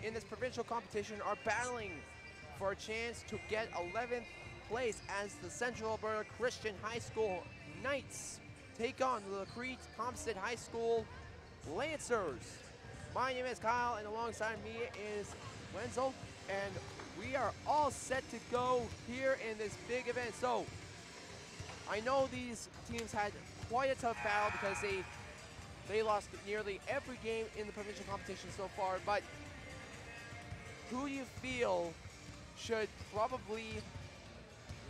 in this provincial competition are battling for a chance to get 11th place as the Central Alberta Christian High School Knights take on the LaCrete Comstead High School Lancers. My name is Kyle, and alongside me is Wenzel, and we are all set to go here in this big event. So I know these teams had quite a tough battle because they lost nearly every game in the provincial competition so far, but who do you feel should probably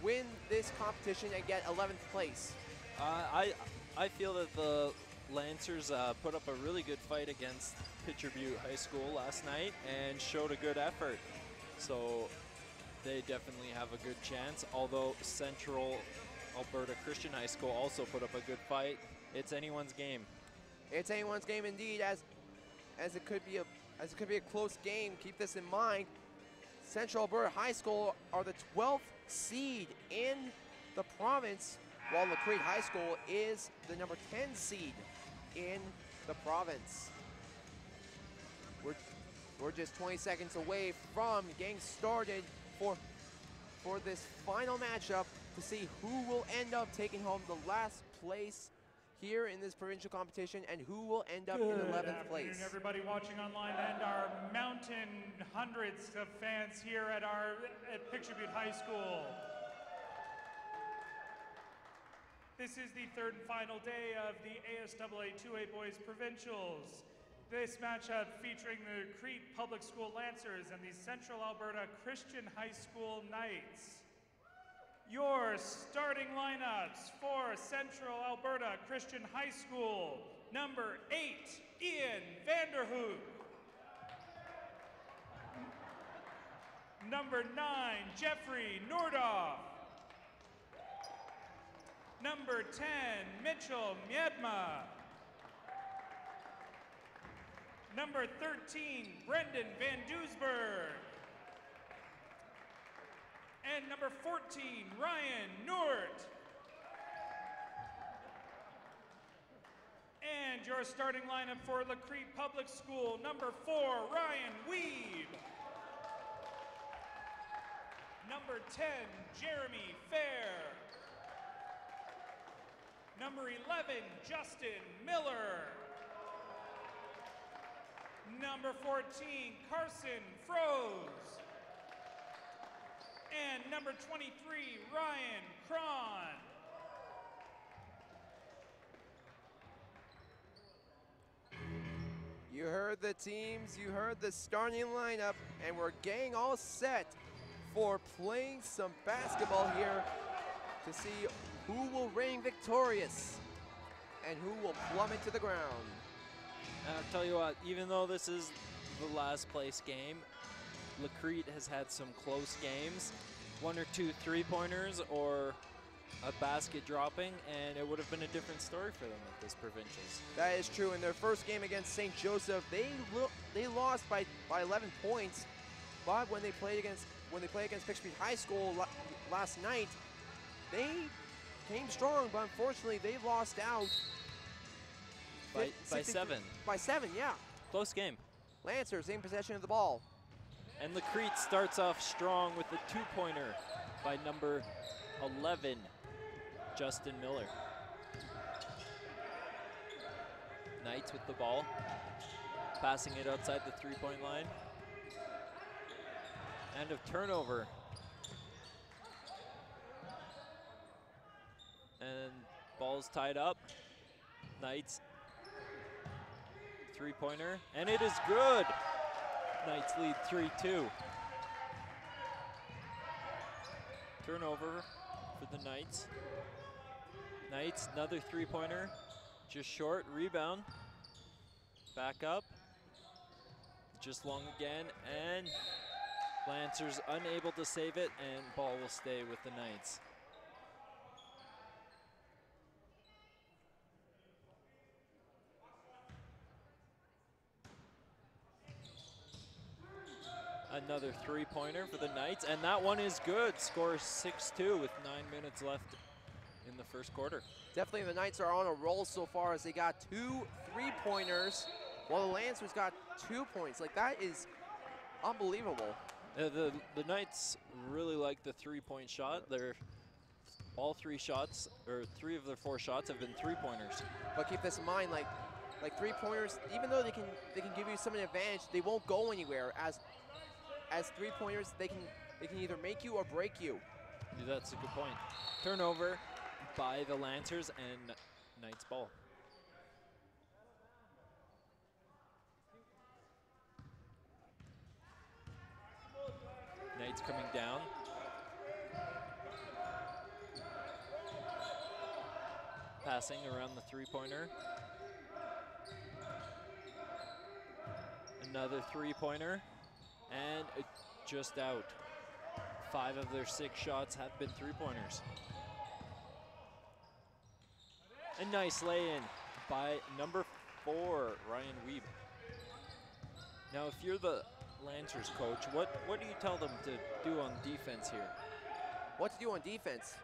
win this competition and get 11th place? I feel that the Lancers put up a really good fight against Pitcher Butte High School last night and showed a good effort. So they definitely have a good chance, although Central Alberta Christian High School also put up a good fight. It's anyone's game. It's anyone's game indeed, as it could be a close game. Keep this in mind. Central Alberta High School are the 12th seed in the province, while LaCrete High School is the number 10 seed in the province. We're just 20 seconds away from getting started for this final matchup to see who will end up taking home the last place here in this provincial competition and who will end up in 11th place. Good afternoon, everybody watching online and our mountain hundreds of fans here at Pitcher Butte High School. This is the third and final day of the ASAA 2A Boys Provincials. This matchup featuring the LaCrete Public School Lancers and the Central Alberta Christian High School Knights. Your starting lineups for Central Alberta Christian High School: number 8, Ian Vanderhoek. Number 9, Jeffrey Nordoff. Number 10, Mitchell Miedma. Number 13, Brendan Van Duesberg. And number 14, Ryan Noort. And your starting lineup for LaCrete Public School: number 4, Ryan Weeb. Number 10, Jeremy Fair. Number 11, Justin Miller. Number 14, Carson Froze. And number 23, Ryan Cron. You heard the teams, you heard the starting lineup, and we're getting all set for playing some basketball here to see who will reign victorious and who will plummet to the ground. And I'll tell you what, even though this is the last place game, LaCrete has had some close games, 1 or 2 three-pointers or a basket dropping, and it would have been a different story for them at this Provincials. That is true. In their first game against St. Joseph, they lost by 11 points, but when they played against Pitcher Butte High School last night, they came strong, but unfortunately they lost out by 7. By 7, yeah. Close game. Lancers in possession of the ball. And LaCrete starts off strong with a 2-pointer by number 11, Justin Miller. Knights with the ball, passing it outside the 3-point line. And a turnover. And ball's tied up. Knights, 3-pointer, and it is good. Knights lead 3-2. Turnover for the Knights. Knights, another 3-pointer, just short, rebound. Back up, just long again, and Lancers unable to save it, and ball will stay with the Knights. Another 3-pointer for the Knights, and that one is good. Score 6-2 with 9 minutes left in the first quarter. Definitely the Knights are on a roll so far as they got 2 3-pointers while the Lancers got 2 points. Like, that is Unbelievable. The Knights really like the three-point shot. All 3 shots, or 3 of their 4 shots have been three-pointers. But keep this in mind, like three-pointers, even though they can give you some advantage, they won't go anywhere. As three-pointers, they can either make you or break you. Yeah, that's a good point. Turnover by the Lancers and Knights ball. Knights coming down. Passing around the three-pointer. Another three-pointer, and just out. 5 of their 6 shots have been three-pointers. A nice lay-in by number 4, Ryan Wiebe. Now, if you're the Lancers coach, what do you tell them to do on defense here? What to do on defense?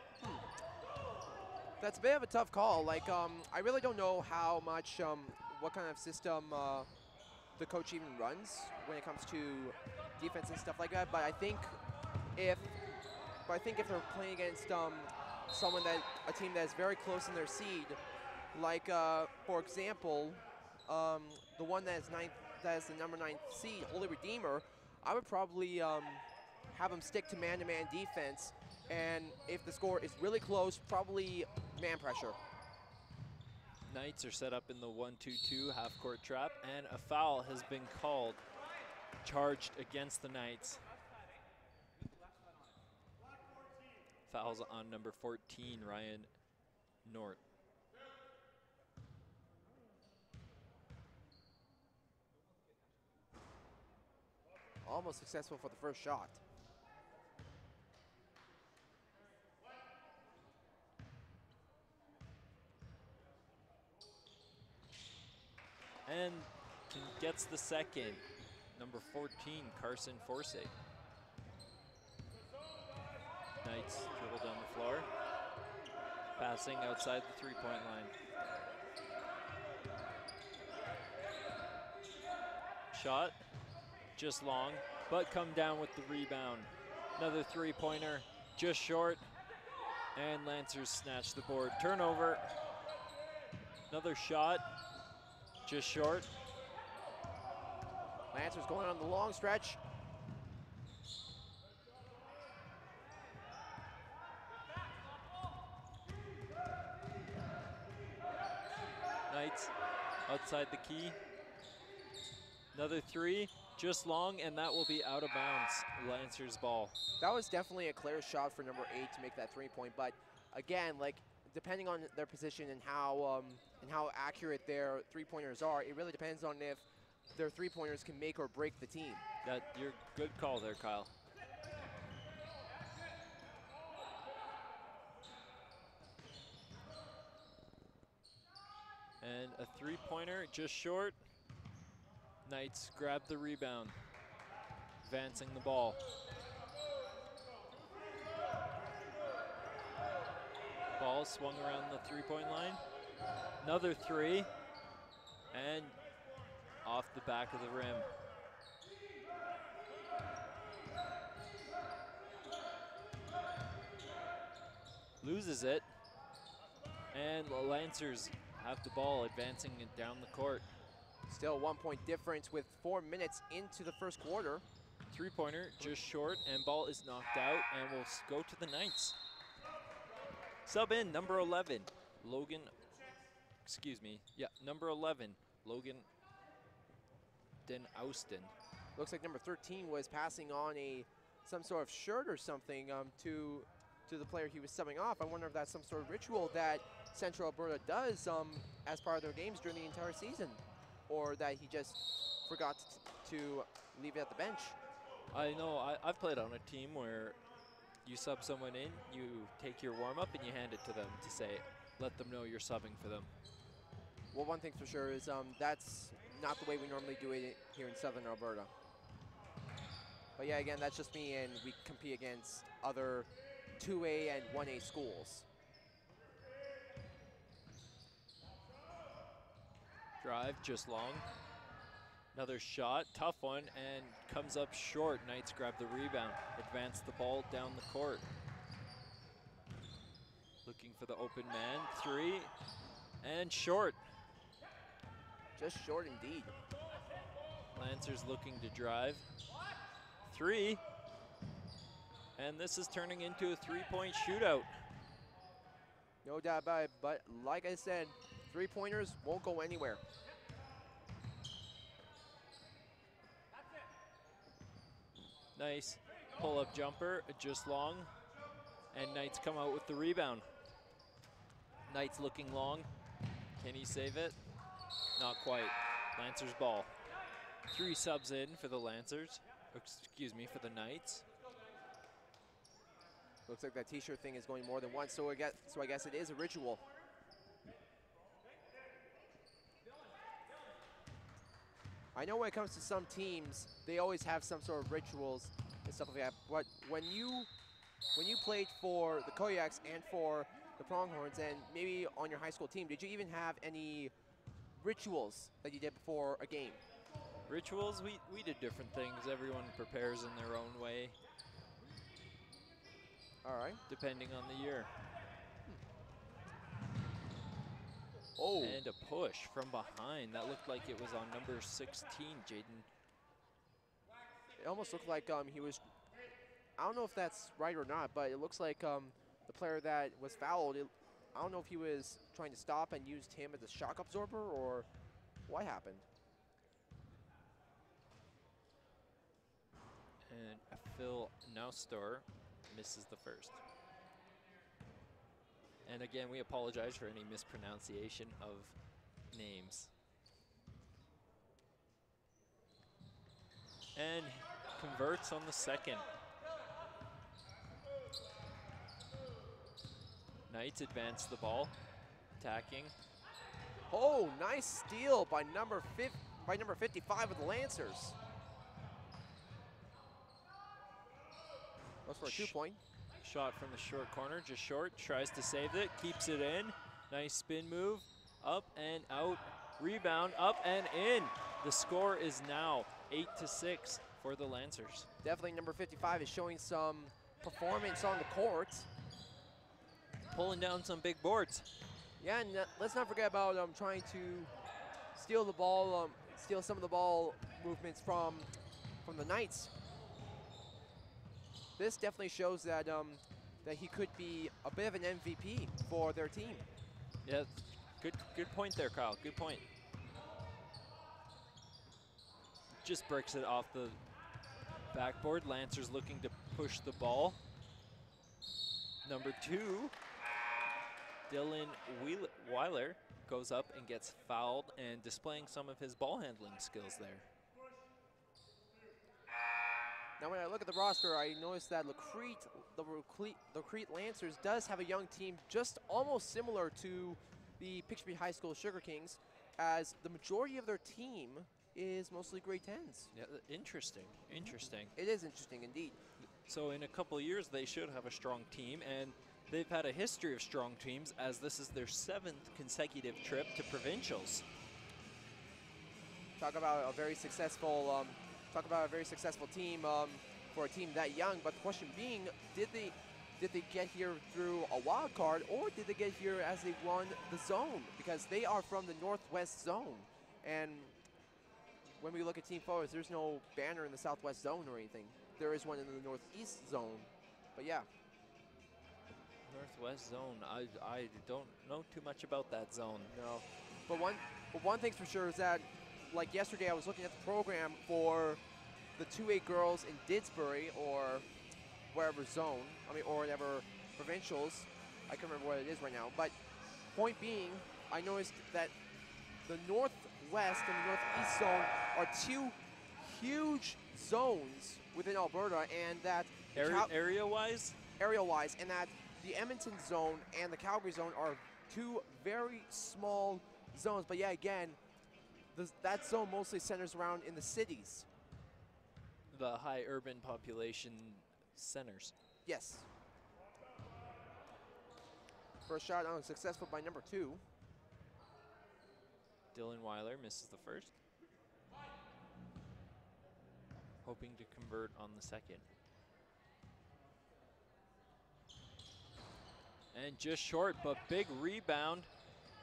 That's a bit of a tough call. Like, I really don't know how much, what kind of system the coach even runs when it comes to defense and stuff like that. But I think if they're playing against a team that is very close in their seed, like for example, the one that is the number 9 seed, Holy Redeemer, I would probably have them stick to man-to-man defense, and if the score is really close, probably man pressure. Knights are set up in the 1-2-2 half-court trap, and a foul has been called, charged against the Knights. Fouls on number 14, Ryan Nort. Almost successful for the first shot. And gets the second, number 14, Carson Forsay. Knights dribble down the floor, passing outside the three-point line. Shot, just long, but come down with the rebound. Another three-pointer, just short, and Lancers snatch the board. Turnover, another shot, just short. Lancers going on the long stretch. Knights outside the key. Another 3, just long, and that will be out of bounds. Lancers ball. That was definitely a clear shot for number 8 to make that 3-point, but again, like, depending on their position and how accurate their three-pointers are, it really depends on if their three-pointers can make or break the team. You're good call there, Kyle. And a three-pointer, just short. Knights grab the rebound, advancing the ball. Ball swung around the three-point line. Another 3, and off the back of the rim. Loses it, and the Lancers have the ball, advancing it down the court. Still a 1-point difference with 4 minutes into the first quarter. Three-pointer, just short, and ball is knocked out, and will go to the Knights. Sub in, number 11, Logan, number 11, Logan Den Austin. Looks like number 13 was passing on some sort of shirt or something to the player he was subbing off. I wonder if that's some sort of ritual that Central Alberta does as part of their games during the entire season, or that he just forgot to leave it at the bench. I know, I've played on a team where you sub someone in, you take your warm-up and you hand it to them to say, let them know you're subbing for them. Well, one thing for sure is that's not the way we normally do it here in Southern Alberta. But yeah, again, that's just me, and we compete against other 2A and 1A schools. Drive, just long. Another shot, tough one, and comes up short. Knights grab the rebound, advance the ball down the court. Looking for the open man, 3, and short. Just short indeed. Lancers looking to drive, 3, and this is turning into a 3-point shootout. No doubt about it, but like I said, 3-pointers won't go anywhere. Nice pull-up jumper, just long, and Knights come out with the rebound. Knights looking long. Can he save it? Not quite. Lancers ball. 3 subs in for the Lancers. Excuse me, for the Knights. Looks like that t-shirt thing is going more than once, so I guess it is a ritual. I know when it comes to some teams, they always have some sort of rituals and stuff like that. But when you played for the Koyaks and for the Pronghorns, and maybe on your high school team, did you even have any rituals that you did before a game? Rituals, we did different things. Everyone prepares in their own way. All right. Depending on the year. Oh. And a push from behind. That looked like it was on number 16, Jaden. It almost looked like he was, I don't know if that's right or not, but it looks like the player that was fouled, I don't know if he was trying to stop and used him as a shock absorber or what happened. And Phil Naustor misses the first. And again, we apologize for any mispronunciation of names. And converts on the second. Knights advance the ball, attacking. Oh, nice steal by number 55 of the Lancers. Goes for a 2-point. Shot from the short corner, just short, tries to save it, keeps it in. Nice spin move, up and out, rebound, up and in. The score is now 8-6 for the Lancers. Definitely number 55 is showing some performance on the court. Pulling down some big boards. Yeah, and let's not forget about trying to steal the ball, steal some of the ball movements from the Knights. This definitely shows that that he could be a bit of an MVP for their team. Yeah, good point there, Kyle. Good point. Just breaks it off the backboard. Lancers looking to push the ball. Number 2, Dylan Weiler goes up and gets fouled and displaying some of his ball handling skills there. Now when I look at the roster, I noticed that LaCrete Lancers does have a young team just almost similar to the Picturebee High School Sugar Kings, as the majority of their team is mostly grade 10s. Yeah, interesting, interesting. It is interesting indeed. So in a couple of years, they should have a strong team, and they've had a history of strong teams, as this is their 7th consecutive trip to Provincials. Talk about a very successful team for a team that young. But the question being, did they get here through a wild card, or did they get here as they won the zone? Because they are from the Northwest Zone, and when we look at team photos, there's no banner in the Southwest Zone or anything. There is one in the Northeast Zone, but yeah. Northwest Zone, I don't know too much about that zone. No, but one thing's for sure is that, like yesterday, I was looking at the program for the 2A girls in Didsbury, or wherever zone, or whatever provincials. I can't remember what it is right now. But point being, I noticed that the Northwest and the Northeast zone are 2 huge zones within Alberta, and that area-wise, and that the Edmonton zone and the Calgary zone are 2 very small zones. But yeah, again, that zone mostly centers around in the cities. The high urban population centers. Yes. First shot unsuccessful by number 2. Dylan Weiler misses the first. hoping to convert on the second. And just short, but big rebound.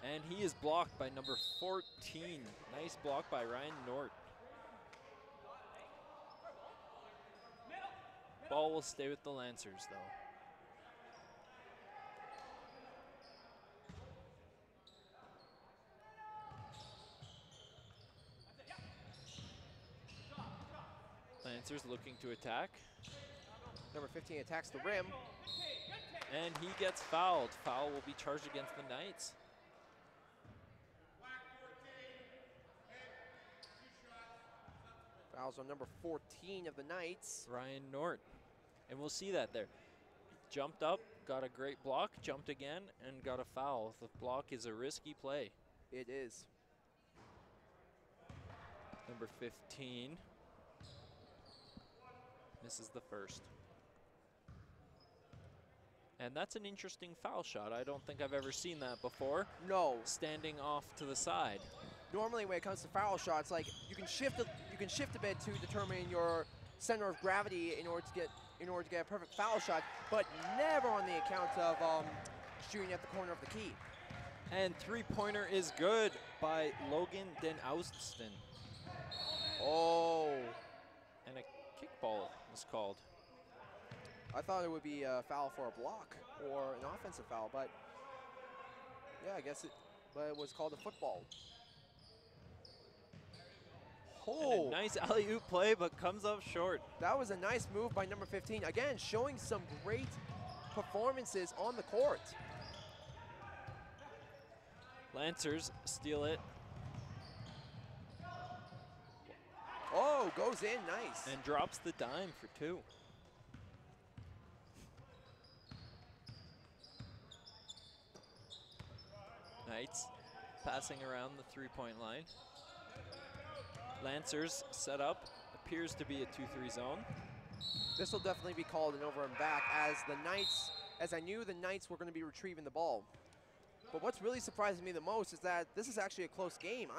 And he is blocked by number 14. Nice block by Ryan Nort. Ball will stay with the Lancers, though. Lancers looking to attack. Number 15 attacks the rim. And he gets fouled. Foul will be charged against the Knights. Fouls on number 14 of the Knights. Ryan Nort. And we'll see that there. Jumped up, got a great block, jumped again, and got a foul. The block is a risky play. It is. Number 15 misses the first. And that's an interesting foul shot. I don't think I've ever seen that before. No. Standing off to the side. Normally when it comes to foul shots, like you can shift a bit to determine your center of gravity in order to get a perfect foul shot, but never on the account of shooting at the corner of the key. And three-pointer is good by Logan Den Oustston. Oh. And a kickball was called. I thought it would be a foul for a block or an offensive foul, but yeah, I guess it was called a football. Oh. Nice alley-oop play, but comes up short. That was a nice move by number 15. Again, showing some great performances on the court. Lancers steal it. Oh, goes in, nice. And drops the dime for two. Knights passing around the three-point line. Lancers set up, appears to be a 2-3 zone. This will definitely be called an over and back as I knew the Knights were going to be retrieving the ball. But what's really surprising me the most is that this is actually a close game.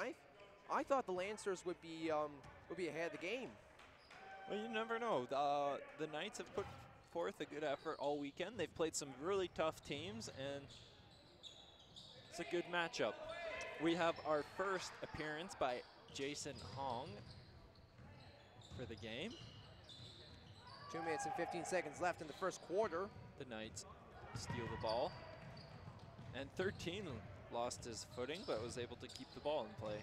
I thought the Lancers would be ahead of the game. Well, you never know. The Knights have put forth a good effort all weekend. They've played some really tough teams, and it's a good matchup. We have our first appearance by Jason Hong for the game. 2 minutes and 15 seconds left in the first quarter. The Knights steal the ball. And 13 lost his footing, but was able to keep the ball in play.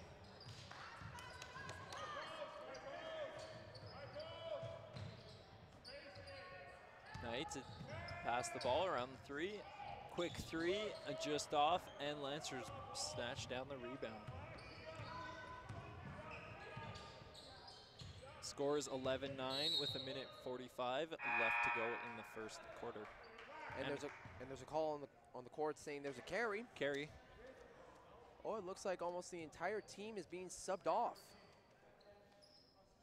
Knights pass the ball around the three. Quick three, just off, and Lancers snatch down the rebound. Score is 11-9 with a minute 45 left to go in the first quarter. And there's a call on the court saying there's a carry. Carry. Oh, it looks like almost the entire team is being subbed off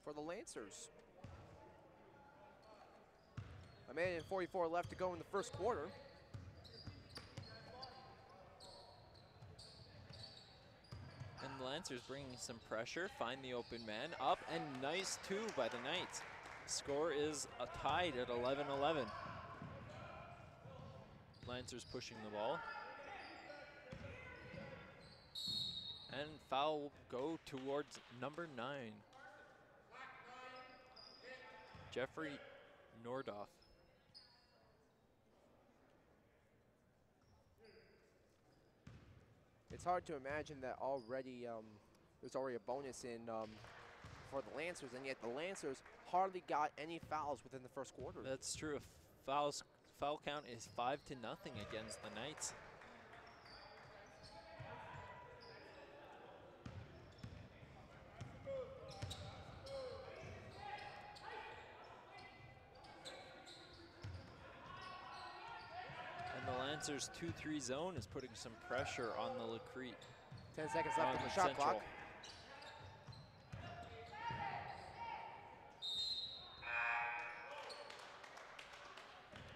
for the Lancers. A minute and 44 left to go in the first quarter. And the Lancers bringing some pressure, find the open man, up, and nice two by the Knights. Score is tied at 11-11. Lancers pushing the ball. And foul will go towards number 9. Jeffrey Nordoff. It's hard to imagine that already there's already a bonus in for the Lancers, and yet the Lancers hardly got any fouls within the first quarter. That's true. Foul count is 5-0 against the Knights. And the Lancers 2-3 zone is putting some pressure on the LaCrete. 10 seconds left on the shot clock.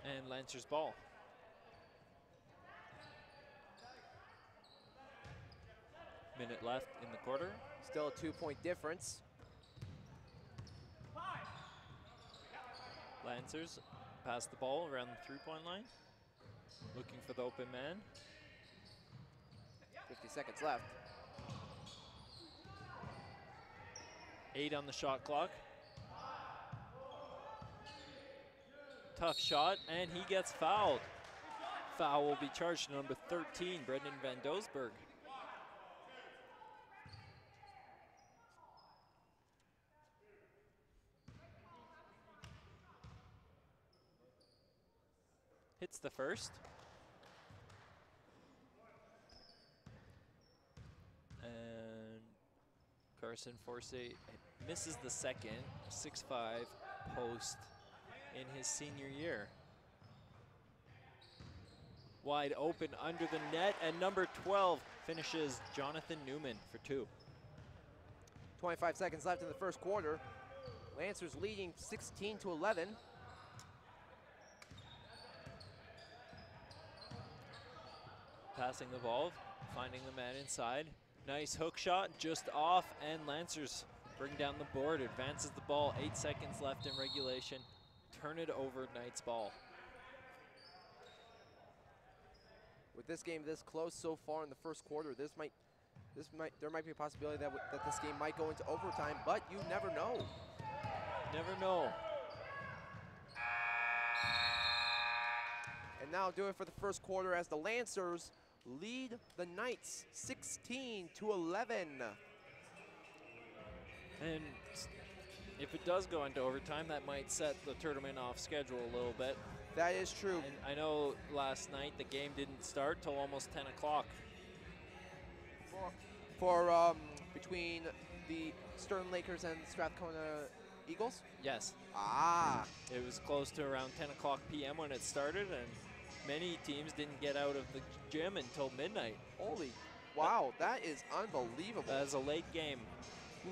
And Lancers ball. Minute left in the quarter. Still a 2-point difference. Lancers pass the ball around the three-point line. Looking for the open man. 50 seconds left. 8 on the shot clock. Tough shot, and he gets fouled. Foul will be charged to number 13, Brendan Van Doesburg. Hits the first. And Carson Forsey misses the second, 6'5" post in his senior year. Wide open under the net, and number 12 finishes Jonathan Newman for 2. 25 seconds left in the first quarter. Lancers leading 16-11. Passing the ball, finding the man inside. Nice hook shot, just off, and Lancers bring down the board, advances the ball, 8 seconds left in regulation. Turn it over, Knights ball. With this game this close so far in the first quarter, there might be a possibility that this game might go into overtime, but you never know. Never know. And now do it for the first quarter as the Lancers lead the Knights 16-11. And if it does go into overtime, that might set the tournament off schedule a little bit. That is true. And I know last night the game didn't start till almost 10 o'clock. For between the Stern Lakers and Strathcona Eagles? Yes. Ah. It was close to around 10 o'clock p.m. when it started, and many teams didn't get out of the gym until midnight. Holy, wow, that is unbelievable. That is a late game.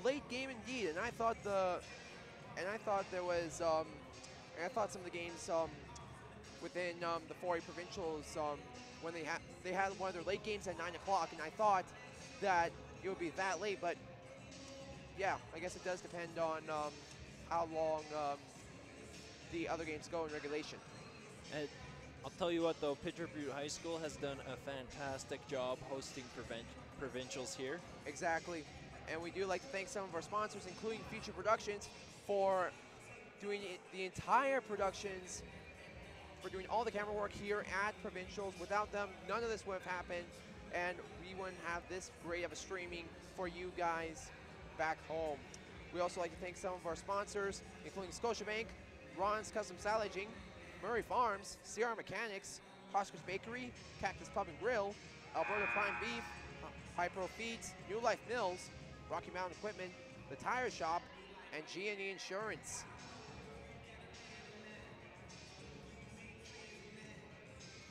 Late game indeed, and I thought there was, and I thought some of the games within the 4A Provincials when they had one of their late games at 9 o'clock, and I thought that it would be that late, but yeah, I guess it does depend on how long the other games go in regulation. And I'll tell you what though, Pitcher Butte High School has done a fantastic job hosting provincials here. Exactly, and we do like to thank some of our sponsors, including Future Productions, for doing the entire productions, for doing all the camera work here at Provincials. Without them, none of this would have happened, and we wouldn't have this great of a streaming for you guys back home. We also like to thank some of our sponsors, including Scotiabank, Ron's Custom Salvaging, Murray Farms, CR Mechanics, Oscar's Bakery, Cactus Pub and Grill, Alberta Prime Beef, High Pro Feeds, New Life Mills, Rocky Mountain Equipment, The Tire Shop, and G&E Insurance.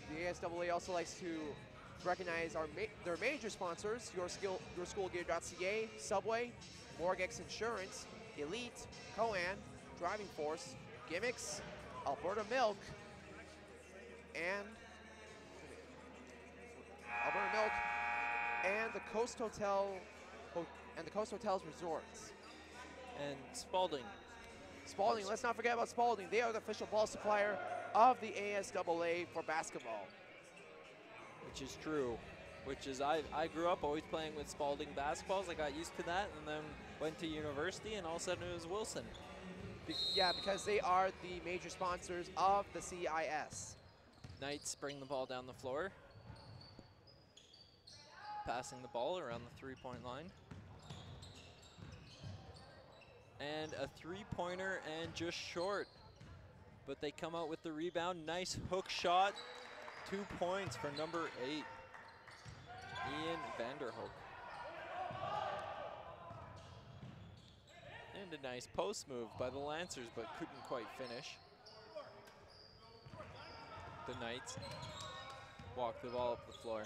The ASAA also likes to recognize their major sponsors, YourSchoolGear.ca, Subway, Morgex Insurance, Elite, Coan, Driving Force, Gimmicks, Alberta Milk, and the Coast Hotel and the Coast Hotels Resorts. And Spalding. Spalding, let's not forget about Spalding. They are the official ball supplier of the ASAA for basketball. Which is true. Which is, I grew up always playing with Spalding basketballs. I got used to that, and then went to university, and all of a sudden it was Wilson. Yeah, because they are the major sponsors of the CIS. Knights bring the ball down the floor. Passing the ball around the three-point line. And a three-pointer and just short. But they come out with the rebound. Nice hook shot. 2 points for number 8, Ian Vanderhoek. And a nice post move by the Lancers, but couldn't quite finish. The Knights walk the ball up the floor.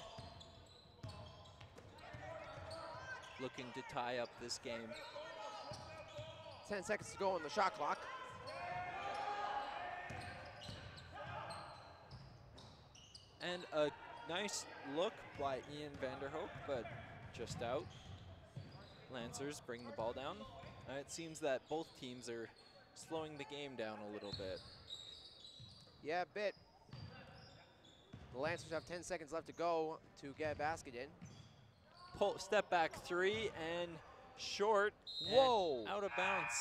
Looking to tie up this game. 10 seconds to go on the shot clock. And a nice look by Ian Vanderhoek, but just out. Lancers bring the ball down. It seems that both teams are slowing the game down a little bit. Yeah, a bit. The Lancers have 10 seconds left to go to get a basket in. Step back three and short. Whoa! And out of bounds.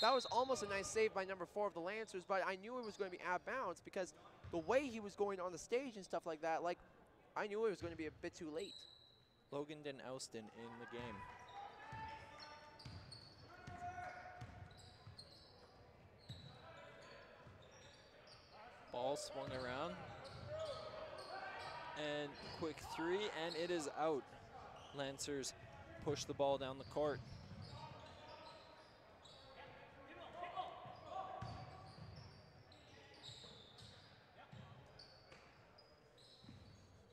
That was almost a nice save by number 4 of the Lancers, but I knew it was going to be out of bounds because the way he was going on the stage and stuff like that, like, I knew it was going to be a bit too late. Logan Den Ouston in the game. Ball swung around. And quick three, and it is out. Lancers push the ball down the court.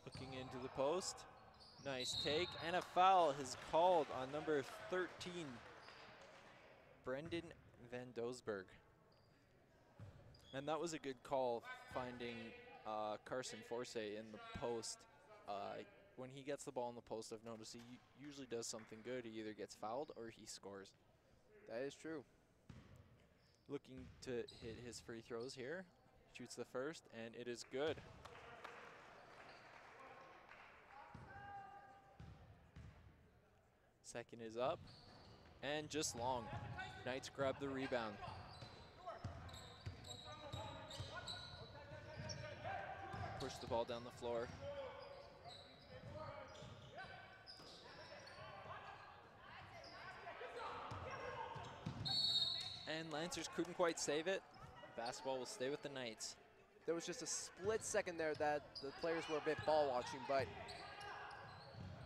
Looking into the post. Nice take, and a foul is called on number 13, Brendan Van Doesburg. And that was a good call, finding Carson Forsay in the post. When he gets the ball in the post, I've noticed he usually does something good. He either gets fouled or he scores. That is true. Looking to hit his free throws here. Shoots the first, and it is good. Second is up, and just long. Knights grab the rebound. Push the ball down the floor. And Lancers couldn't quite save it. Basketball will stay with the Knights. There was just a split second there that the players were a bit ball watching, but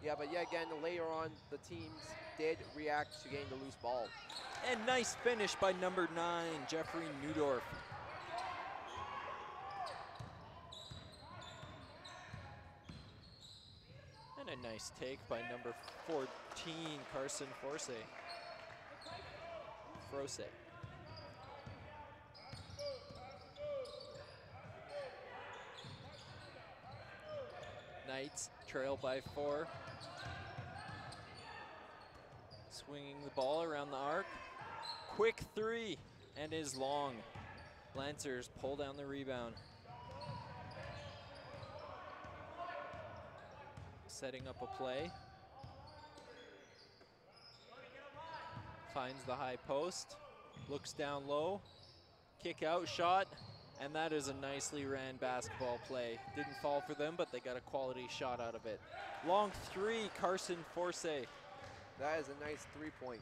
yet again, later on, the teams did react to getting the loose ball. And nice finish by number 9, Jeffrey Newdorf. And a nice take by number 14, Carson Forsay. Knights trail by 4. Swinging the ball around the arc. Quick three, and is long. Lancers pull down the rebound. Setting up a play. Finds the high post. Looks down low. Kick out shot. And that is a nicely ran basketball play. Didn't fall for them, but they got a quality shot out of it. Long three, Carson Forsay. That is a nice 3-point.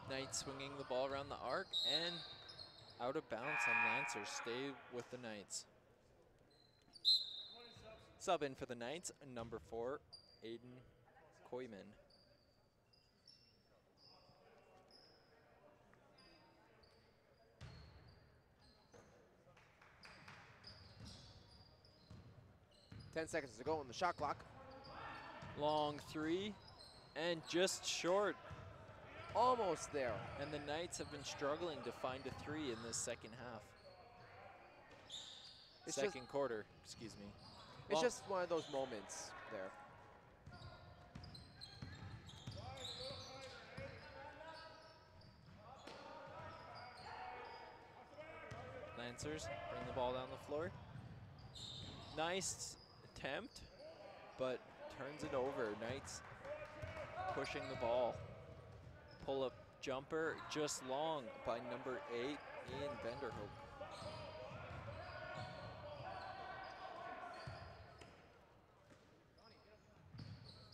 Knights swinging the ball around the arc and out of bounds on Lancers. Stay with the Knights. Sub in for the Knights, number 4, Aiden Koyman. Ten seconds to go on the shot clock. Long three, and just short. Almost there. And the Knights have been struggling to find a three in this second half. Second quarter, excuse me. It's just one of those moments there. Lancers bring the ball down the floor. Nice attempt, but turns it over. Knights pushing the ball. Pull-up jumper, just long by number 8, Ian Vanderhoek.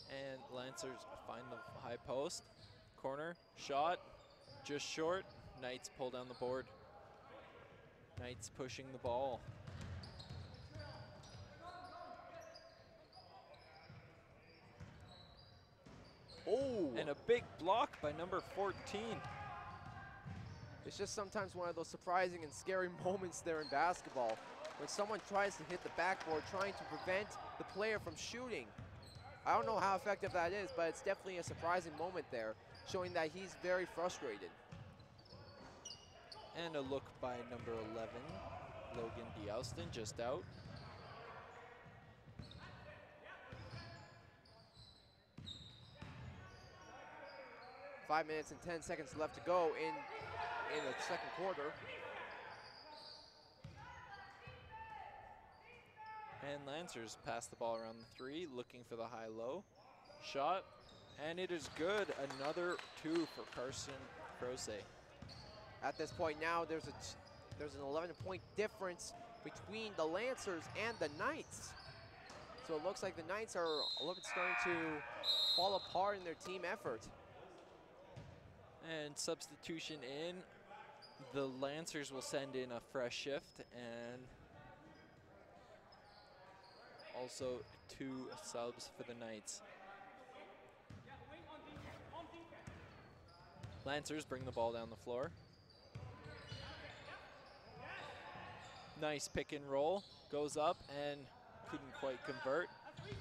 And Lancers find the high post. Corner, shot, just short. Knights pull down the board. Knights pushing the ball. Oh! And a big block by number 14. It's just sometimes one of those surprising and scary moments there in basketball when someone tries to hit the backboard trying to prevent the player from shooting. I don't know how effective that is, but it's definitely a surprising moment there, showing that he's very frustrated. And a look by number 11, Logan D'Oustin, just out. 5 minutes and 10 seconds left to go in the second quarter. And Lancers pass the ball around the 3, looking for the high-low. Shot, and it is good. Another 2 for Carson Frose. At this point now, there's an 11-point difference between the Lancers and the Knights. So it looks like the Knights are a little bit starting to fall apart in their team effort. And substitution in. The Lancers will send in a fresh shift, and also 2 subs for the Knights. Lancers bring the ball down the floor. Nice pick and roll, goes up and couldn't quite convert.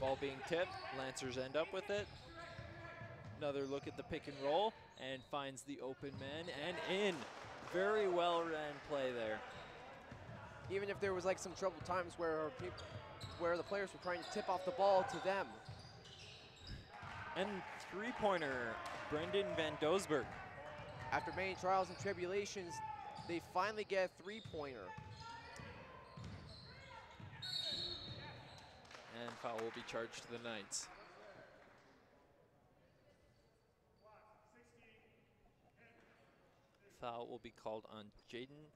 Ball being tipped, Lancers end up with it. Another look at the pick and roll and finds the open man and in. Very well ran play there. Even if there was like some troubled times where the players were trying to tip off the ball to them. And 3-pointer, Brendan Van Doesburg. After many trials and tribulations, they finally get a 3-pointer. And foul will be charged to the Knights. Foul will be called on Jaden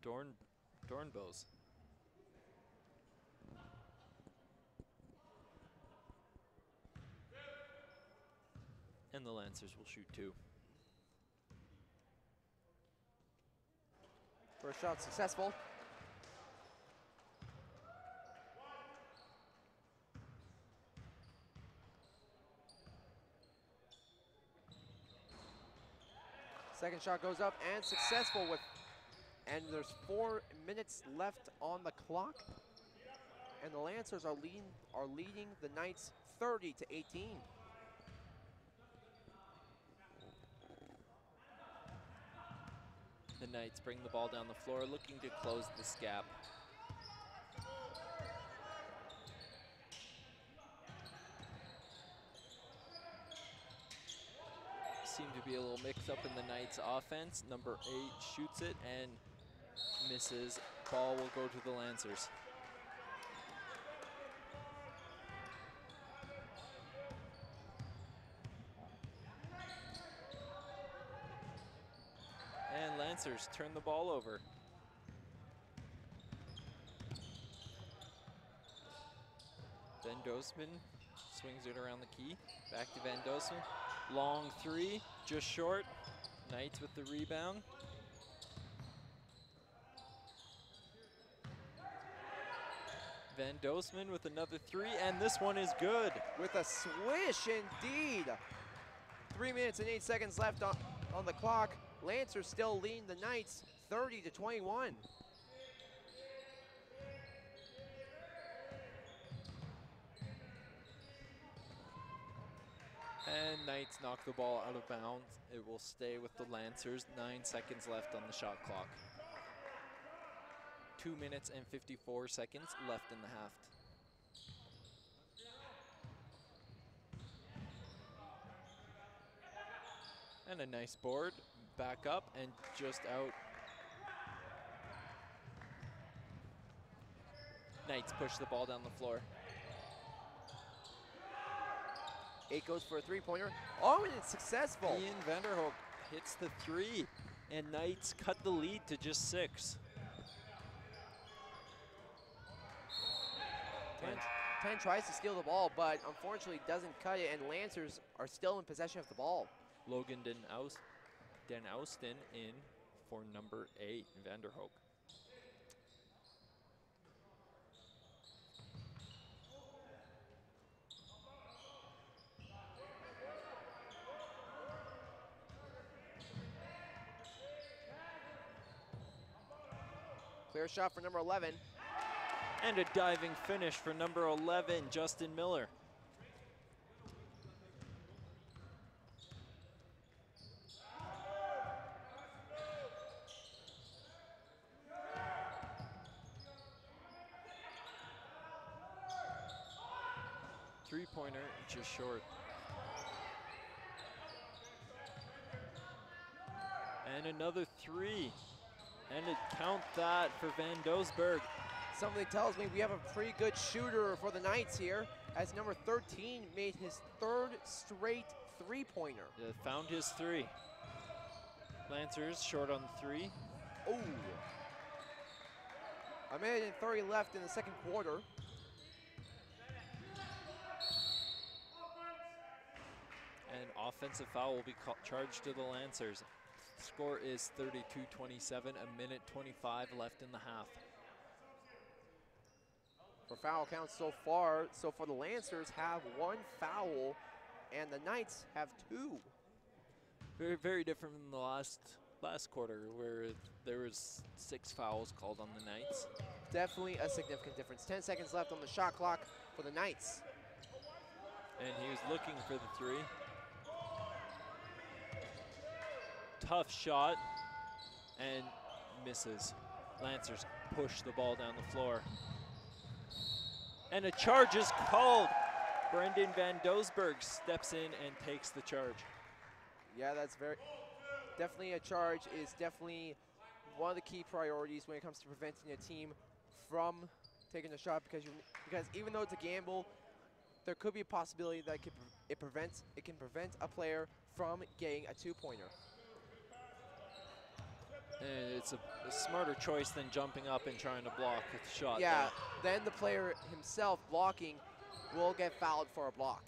Dornbos. And the Lancers will shoot 2. First shot successful. Second shot goes up and successful and there's 4 minutes left on the clock. And the Lancers are leading the Knights 30-18. The Knights bring the ball down the floor, looking to close this gap. Seem to be a little mix up in the Knights offense. Number 8 shoots it and misses. Ball will go to the Lancers. And Lancers turn the ball over. Van Doesman swings it around the key. Back to Van Doesman. Long 3, just short. Knights with the rebound. Van Doesman with another 3, and this one is good. With a swish indeed. 3 minutes and 8 seconds left on the clock. Lancers still leading the Knights 30-21. And Knights knock the ball out of bounds. It will stay with the Lancers. 9 seconds left on the shot clock. 2 minutes and 54 seconds left in the half. And a nice board. Back up and just out. Knights push the ball down the floor. 8 goes for a 3-pointer. Oh, and it's successful. Ian Vanderhoek hits the 3, and Knights cut the lead to just 6. 10 tries to steal the ball, but unfortunately doesn't cut it, and Lancers are still in possession of the ball. Logan Den Austen in for number 8, Vanderhoek. Clear shot for number 11. And a diving finish for number 11, Justin Miller. Three-pointer just short. And another 3. And count that for Van Doesburg. Something tells me we have a pretty good shooter for the Knights here, as number 13 made his 3rd straight three-pointer. Yeah, found his 3. Lancers short on the 3. Oh. A minute and 30 left in the second quarter. And offensive foul will be charged to the Lancers. Score is 32-27, a minute 25 left in the half. For foul counts so far the Lancers have 1 foul and the Knights have 2. Very, very different from the last quarter where there was 6 fouls called on the Knights. Definitely a significant difference. 10 seconds left on the shot clock for the Knights. And he was looking for the 3. Tough shot and misses. Lancers push the ball down the floor. And a charge is called. Brendan Van Doesburg steps in and takes the charge. Yeah, that's definitely a charge is definitely one of the key priorities when it comes to preventing a team from taking a shot, because even though it's a gamble, there could be a possibility that it can prevent a player from getting a 2-pointer. And it's a smarter choice than jumping up and trying to block a shot. Yeah, then the player himself blocking will get fouled for a block.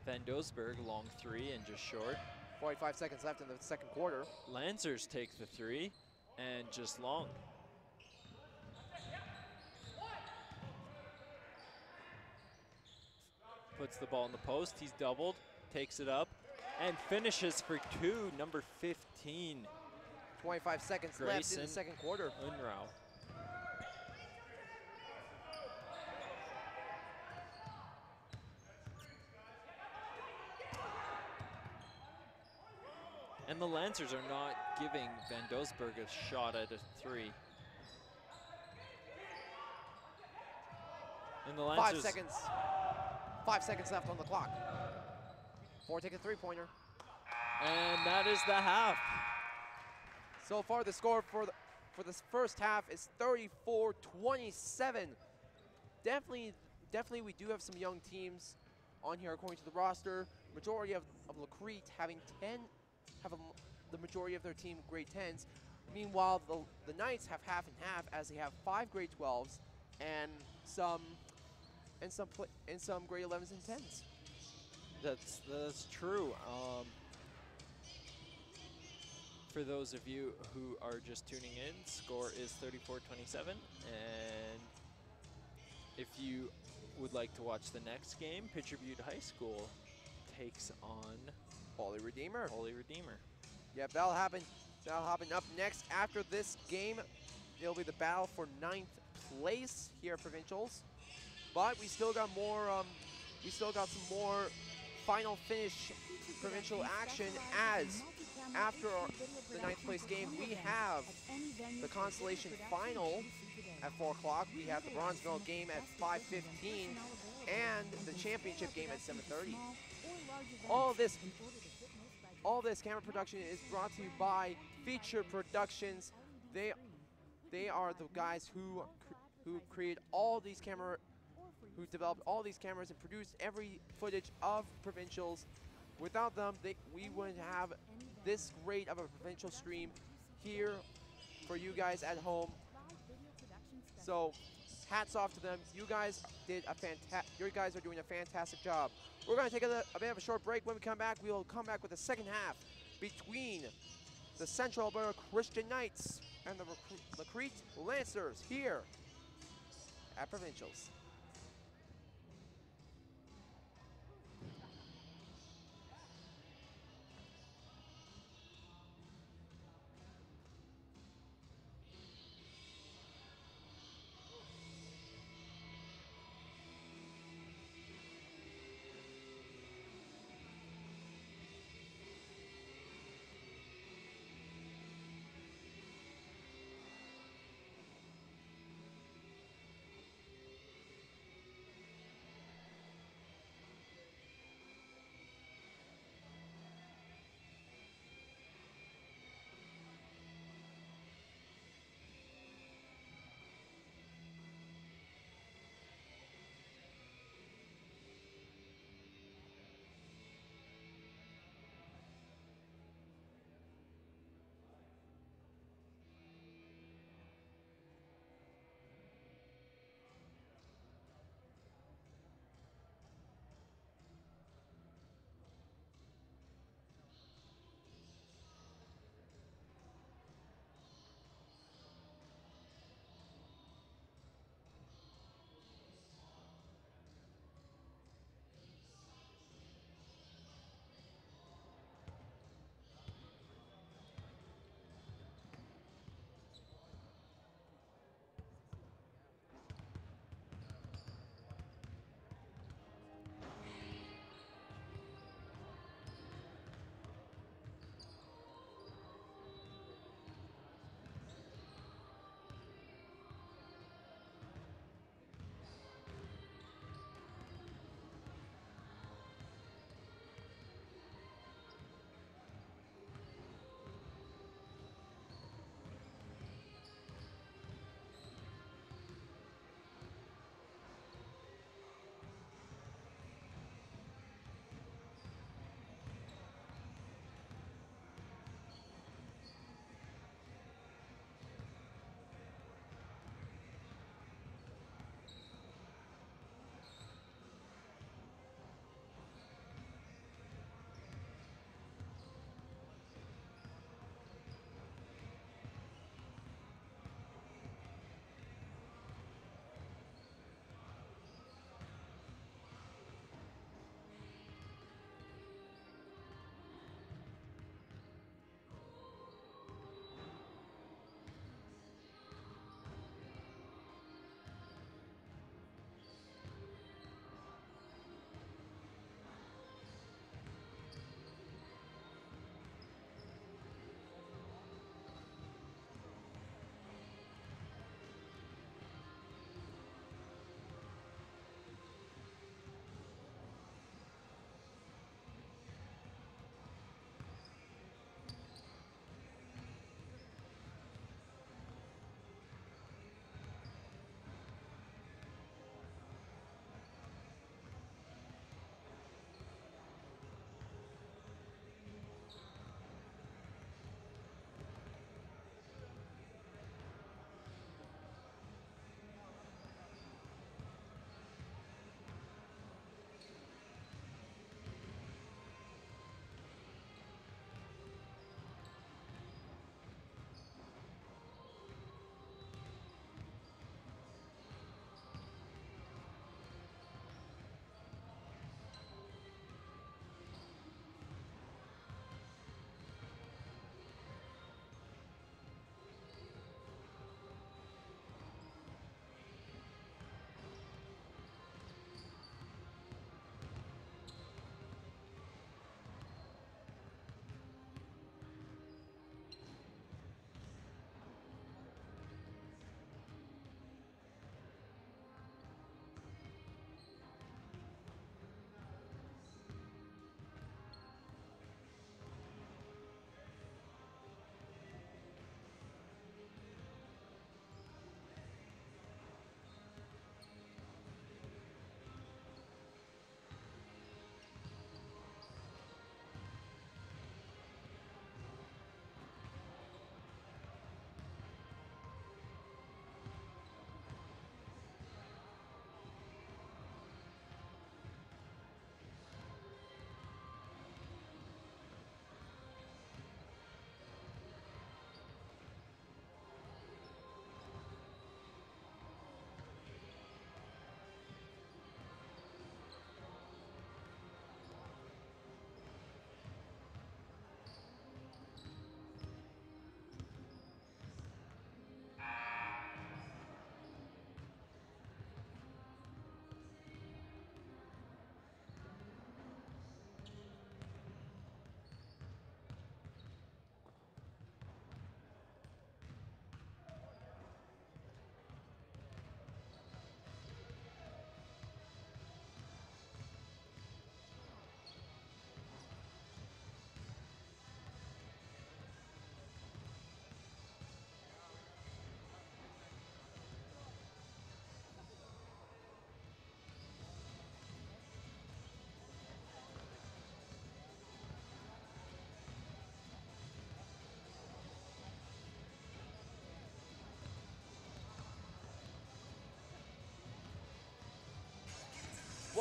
Van Doesburg, long 3 and just short. 45 seconds left in the second quarter. Lancers take the 3 and just long. Puts the ball in the post, he's doubled, takes it up, and finishes for 2, number 15. 25 seconds left in the second quarter. Unrau. And the Lancers are not giving Van Doesburg a shot at a 3. And the Lancers 5 seconds left on the clock. 4 take a 3-pointer. And that is the half. So far, the score for this first half is 34-27. Definitely, we do have some young teams on here according to the roster. Majority of LaCrete have the majority of their team grade 10s. Meanwhile, the Knights have half and half, as they have 5 grade 12s and some grade 11s and 10s. That's true. For those of you who are just tuning in, score is 34-27, and if you would like to watch the next game, Pitcher Butte High School takes on Holy Redeemer. Yep, that'll happen up next. After this game, it'll be the battle for 9th place here at Provincials. But we still got more. We still got some more final finish provincial action, as after the 9th place game, we have the consolation final at 4 o'clock. We have the Bronzeville game at 5:15 and the championship game at 7:30. All this camera production is brought to you by Feature Productions. They are the guys who create all these who developed all these cameras and produced every footage of Provincials. Without them, we wouldn't have this great of a provincial stream here for you guys at home. So, hats off to them. You guys are doing a fantastic job. We're going to take a bit of a short break. When we come back, we'll come back with the second half between the Central Alberta Christian Knights and the LaCrete Lancers here at Provincials.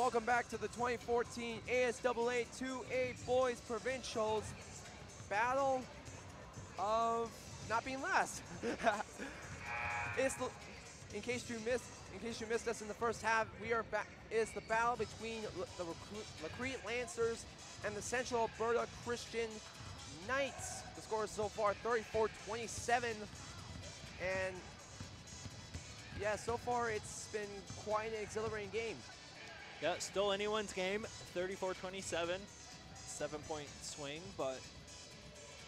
Welcome back to the 2014 ASAA 2A Boys Provincials battle of not being last. In case you missed us in the first half, we are back. It's the battle between the LaCrete Lancers and the Central Alberta Christian Knights. The score is so far 34-27, and yeah, so far it's been quite an exhilarating game. Yeah, still anyone's game, 34-27, 7-point swing, but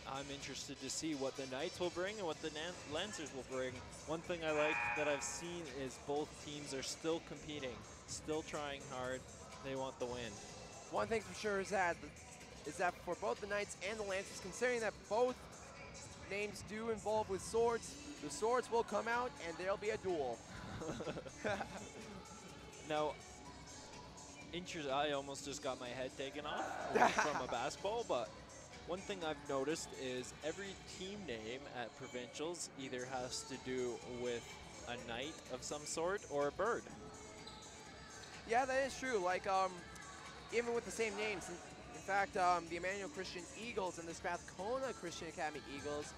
I'm interested to see what the Knights will bring and what the Lancers will bring. One thing I like that I've seen is both teams are still competing, still trying hard. They want the win. One thing for sure is that for both the Knights and the Lancers, considering that both names do involve with swords, the swords will come out and there'll be a duel. Now, I almost just got my head taken off from a basketball, but one thing I've noticed is every team name at Provincials either has to do with a knight of some sort or a bird. Yeah, that is true. Like, even with the same names. In fact, the Emmanuel Christian Eagles and the Strathcona Christian Academy Eagles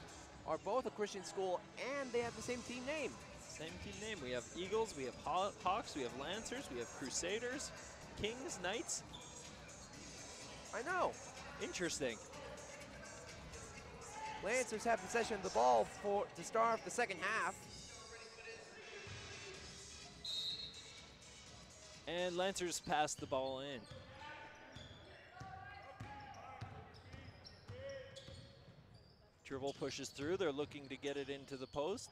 are both a Christian school, and they have the same team name. Same team name. We have Eagles, we have Hawks, we have Lancers, we have Crusaders, Kings, Knights. I know. Interesting. Lancers have possession of the ball to start off the second half. And Lancers pass the ball in. Dribble pushes through. They're looking to get it into the post.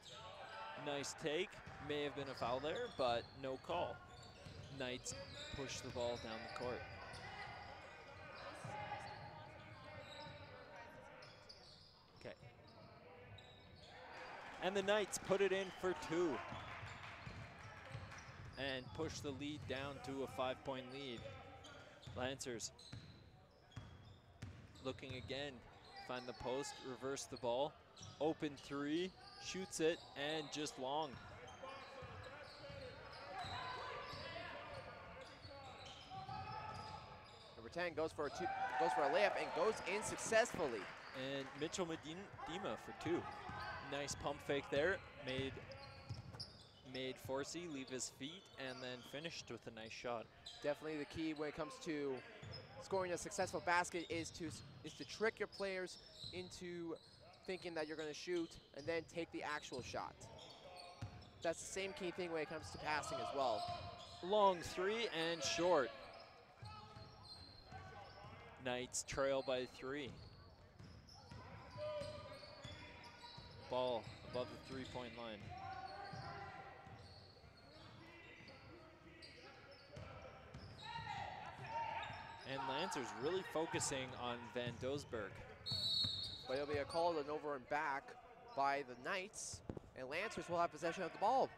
Nice take. May have been a foul there, but no call. Knights push the ball down the court. Okay. And the Knights put it in for 2. And push the lead down to a 5-point lead. Lancers looking again. Find the post, reverse the ball. Open 3, shoots it, and just long. Number 10 goes for a layup and goes in successfully. And Mitchell Medina for 2. Nice pump fake there. Made Forsey leave his feet and then finished with a nice shot. Definitely the key when it comes to scoring a successful basket is to trick your players into thinking that you're going to shoot and then take the actual shot. That's the same key thing when it comes to passing as well. Long 3 and short. Knights trail by 3. Ball above the 3-point line. And Lancers really focusing on Van Doesburg. But it'll be a call and over and back by the Knights, and Lancers will have possession of the ball.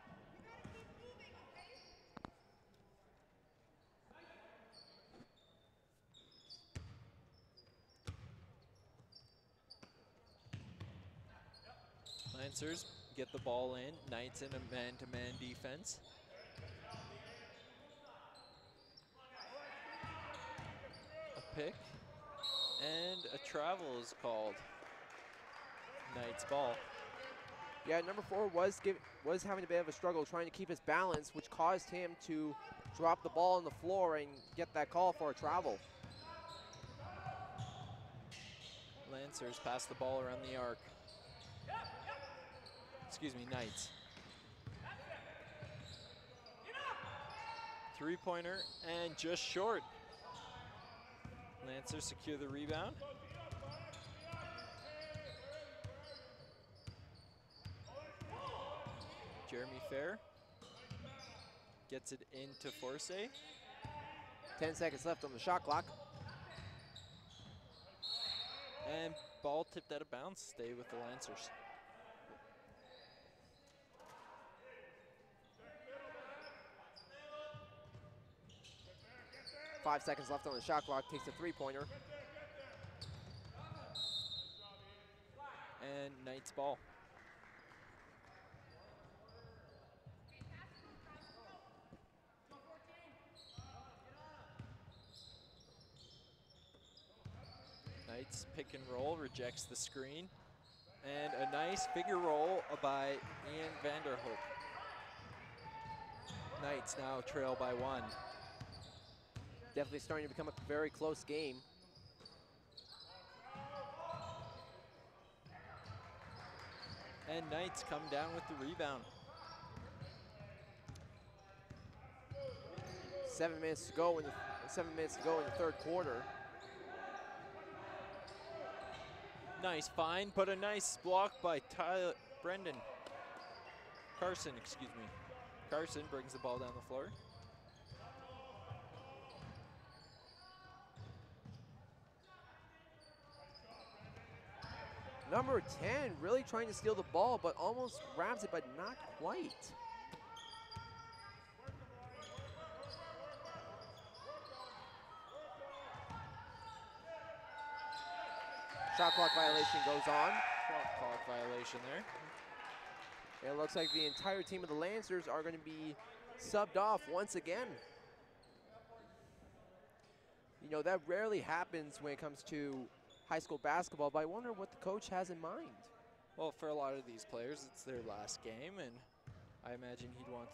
Lancers get the ball in. Knights in a man-to-man defense. A pick. And a travel is called. Knights ball. Yeah, number 4 was having a bit of a struggle trying to keep his balance, which caused him to drop the ball on the floor and get that call for a travel. Lancers pass the ball around the arc. Excuse me, Knights. 3-pointer and just short. Lancers secure the rebound. Jeremy Fair gets it into Forsey. 10 seconds left on the shot clock. And ball tipped out of bounds. Stay with the Lancers. Five seconds left on the shot clock. Takes a 3-pointer. And Knights ball. Knights pick and roll, rejects the screen. And a nice figure roll by Ian Vanderhoek. Knights now trail by 1. Definitely starting to become a very close game. And Knights come down with the rebound. 7 minutes to go in the 3rd quarter. Nice find, but a nice block by Carson, excuse me. Carson brings the ball down the floor. Number 10 really trying to steal the ball, but almost grabs it, but not quite. Shot clock violation goes on. Shot clock violation there. It looks like the entire team of the Lancers are going to be subbed off once again. You know, that rarely happens when it comes to high school basketball, but I wonder what the coach has in mind. Well, for a lot of these players, it's their last game, and I imagine he'd want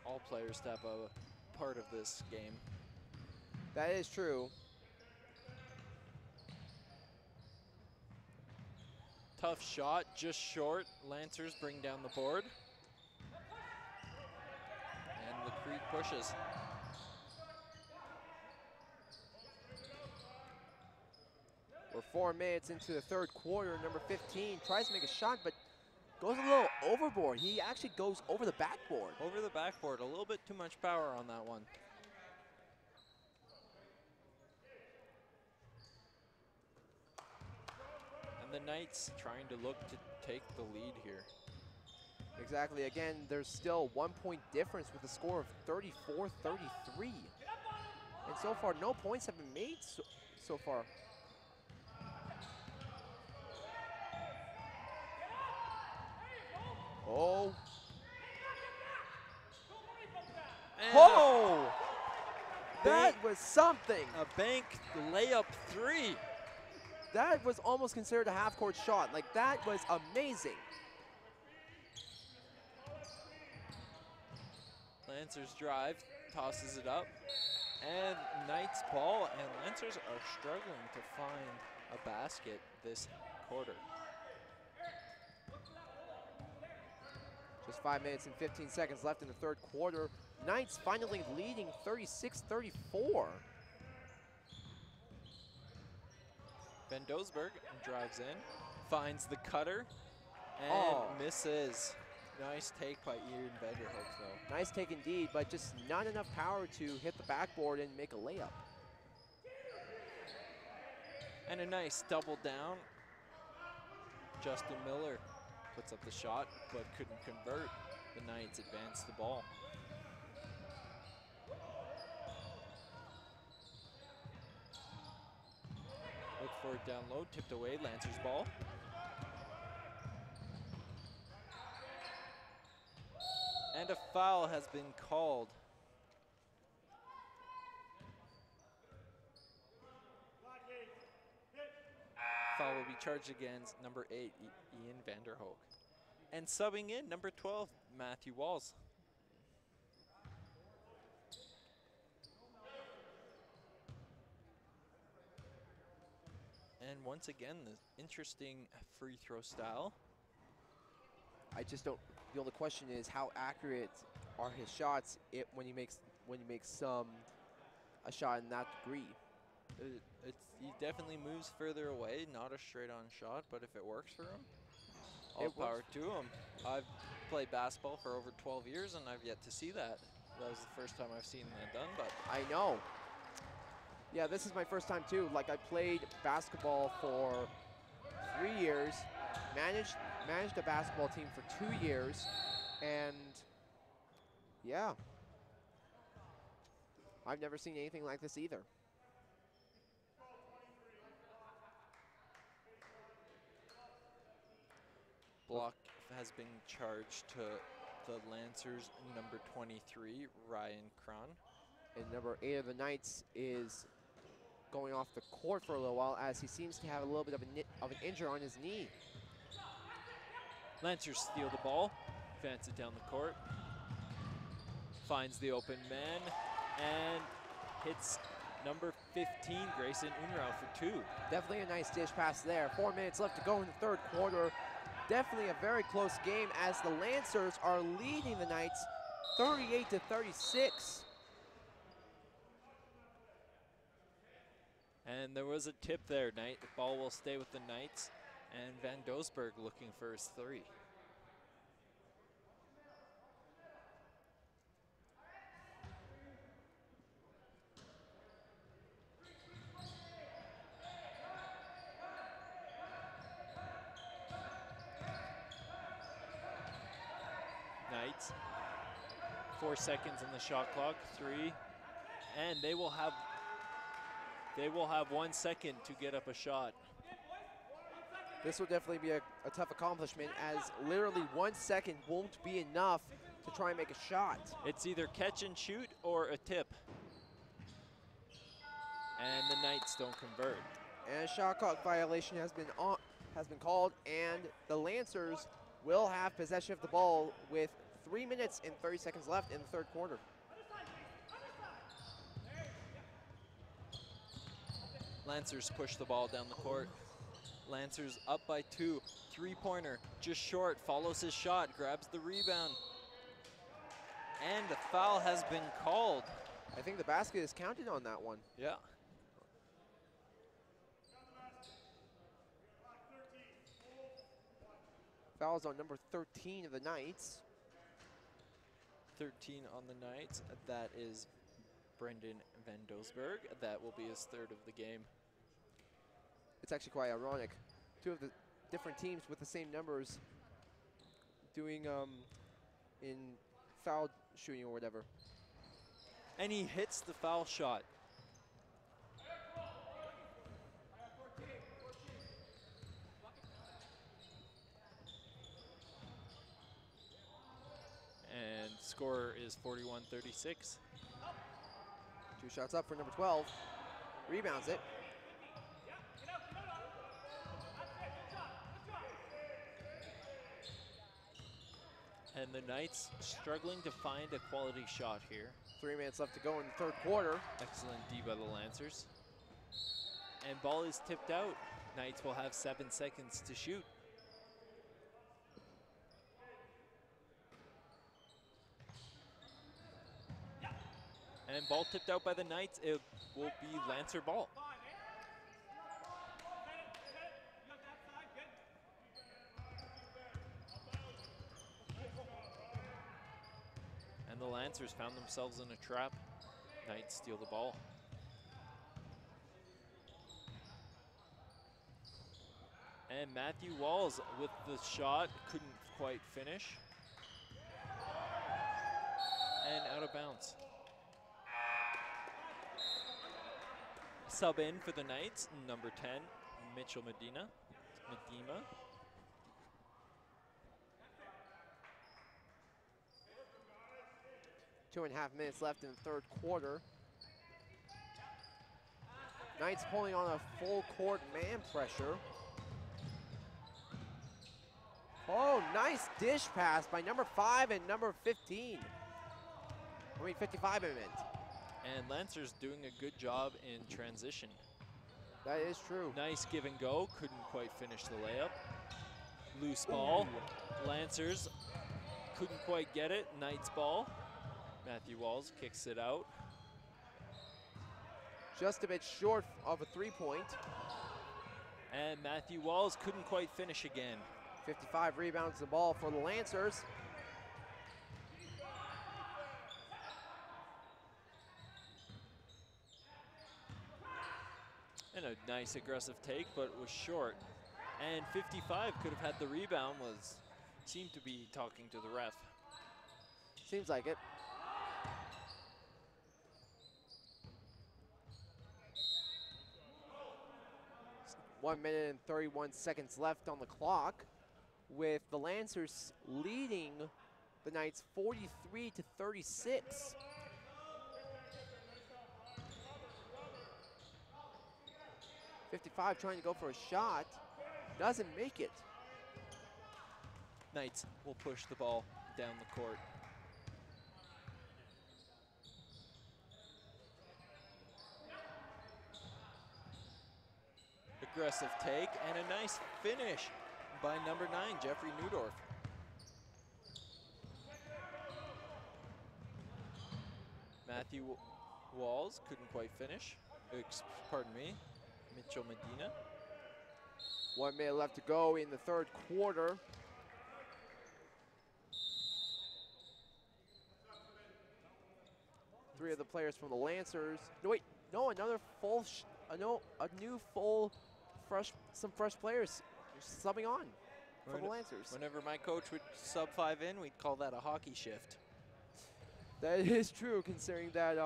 all players to have a part of this game. That is true. Tough shot, just short. Lancers bring down the board. And LaCrete pushes. We're 4 minutes into the 3rd quarter. Number 15 tries to make a shot, but goes a little overboard. He actually goes over the backboard. Over the backboard, a little bit too much power on that one. And the Knights trying to look to take the lead here. Exactly. Again, there's still 1 point difference with a score of 34-33. And so far, no points have been made so far. Oh. Oh! That was something. A bank layup 3. That was almost considered a half-court shot. Like, that was amazing. Lancers drive, tosses it up, and Knights ball, and Lancers are struggling to find a basket this quarter. Just 5 minutes and 15 seconds left in the 3rd quarter. Knights finally leading 36-34. Van Dosberg drives in, finds the cutter, and misses. Nice take by Ian Vanderhoek, though. Nice take indeed, but just not enough power to hit the backboard and make a layup. And a nice double down. Justin Miller puts up the shot, but couldn't convert. The Knights advance the ball. Look for it down low, tipped away, Lancers ball. And a foul has been called. Foul will be charged against number 8, Ian Vanderhoek. And subbing in, number 12, Matthew Walls. And once again, the interesting free throw style. I just don't. The only question is how accurate are his shots when he makes a shot in that degree. He definitely moves further away, not a straight-on shot, but if it works for him, all power to him. I've played basketball for over 12 years, and I've yet to see that. That was the first time I've seen that done, but I know. Yeah, this is my first time too. Like, I played basketball for 3 years, managed a basketball team for 2 years, and yeah, I've never seen anything like this either. block has been charged to the Lancers number 23, Ryan Cron. And number 8 of the Knights is going off the court for a little while as he seems to have a little bit of an injury on his knee. Lancers steal the ball, advance it down the court, finds the open man, and hits number 15, Grayson Unrau, for 2. Definitely a nice dish pass there. 4 minutes left to go in the third quarter. Definitely a very close game as the Lancers are leading the Knights 38-36. And there was a tip there. The ball will stay with the Knights, and Van Doesburg looking for his 3. Knights, 4 seconds on the shot clock, 3, and they will have 1 second to get up a shot. This will definitely be a tough accomplishment as literally 1 second won't be enough to try and make a shot. It's either catch and shoot or a tip. And the Knights don't convert. And a shot clock violation has been called, and the Lancers will have possession of the ball with 3 minutes and 30 seconds left in the third quarter. Lancers push the ball down the court. Lancers up by 2. 3-pointer, just short, follows his shot, grabs the rebound. And a foul has been called. I think the basket is counted on that one. Yeah. Fouls on number 13 of the Knights. 13 on the Knights. That is Brendan Van Doesburg. That will be his 3rd of the game. It's actually quite ironic. 2 of the different teams with the same numbers doing in foul shooting or whatever. And he hits the foul shot. And score is 41-36. 2 shots up for number 12. Rebounds it. And the Knights struggling to find a quality shot here. 3 minutes left to go in the third quarter. Excellent D by the Lancers. And ball is tipped out. Knights will have 7 seconds to shoot. And ball tipped out by the Knights. It will be Lancer ball. And the Lancers found themselves in a trap. Knights steal the ball. And Matthew Walls with the shot, couldn't quite finish. And out of bounds. Sub in for the Knights, number 10, Mitchell Medina. 2.5 minutes left in the third quarter. Knights pulling on a full court man pressure. Oh, nice dish pass by number 5 and number 15. 55 I meant. And Lancers doing a good job in transition. That is true. Nice give and go, couldn't quite finish the layup. Loose ball. Ooh. Lancers couldn't quite get it. Knights ball. Matthew Walls kicks it out. Just a bit short of a 3-point. And Matthew Walls couldn't quite finish again. 55 rebounds the ball for the Lancers. And a nice aggressive take, but it was short. And 55 could have had the rebound, seemed to be talking to the ref. Seems like it. One minute and 31 seconds left on the clock, with the Lancers leading the Knights 43-36. 55 trying to go for a shot. Doesn't make it. Knights will push the ball down the court. Aggressive take and a nice finish by number 9, Jeffrey Newdorf. Matthew Walls couldn't quite finish. Pardon me, Mitchell Medina. 1 minute left to go in the third quarter. Three of the players from the Lancers. No, wait, no, another full, some fresh players subbing on from the Lancers. Whenever my coach would sub 5 in, we'd call that a hockey shift. That is true, considering that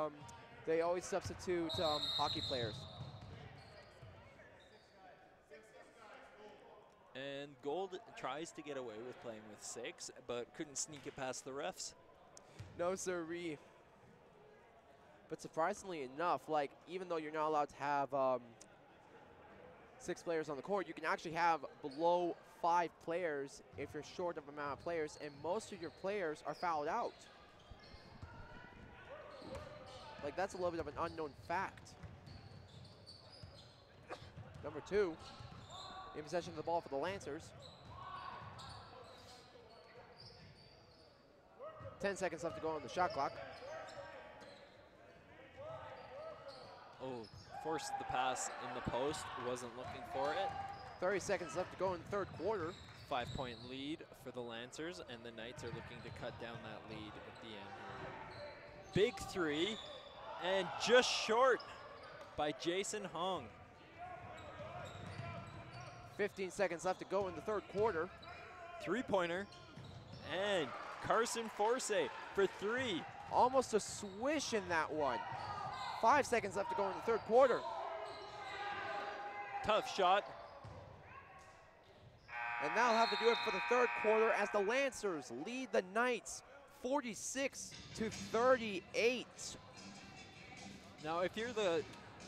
they always substitute hockey players. And Gold tries to get away with playing with 6, but couldn't sneak it past the refs. No siree. But surprisingly enough, like, even though you're not allowed to have 6 players on the court, you can actually have below 5 players if you're short of amount of players, and most of your players are fouled out. Like, that's a little bit of an unknown fact. Number 2, in possession of the ball for the Lancers. 10 seconds left to go on the shot clock. Oh, forced the pass in the post, wasn't looking for it. 30 seconds left to go in the third quarter. 5-point lead for the Lancers, and the Knights are looking to cut down that lead at the end. Big 3, and just short by Jason Hong. 15 seconds left to go in the third quarter. 3-pointer, and Carson Forsay for 3. Almost a swish in that one. 5 seconds left to go in the third quarter. Tough shot. And that'll have to do it for the third quarter as the Lancers lead the Knights 46-38. Now, if you're the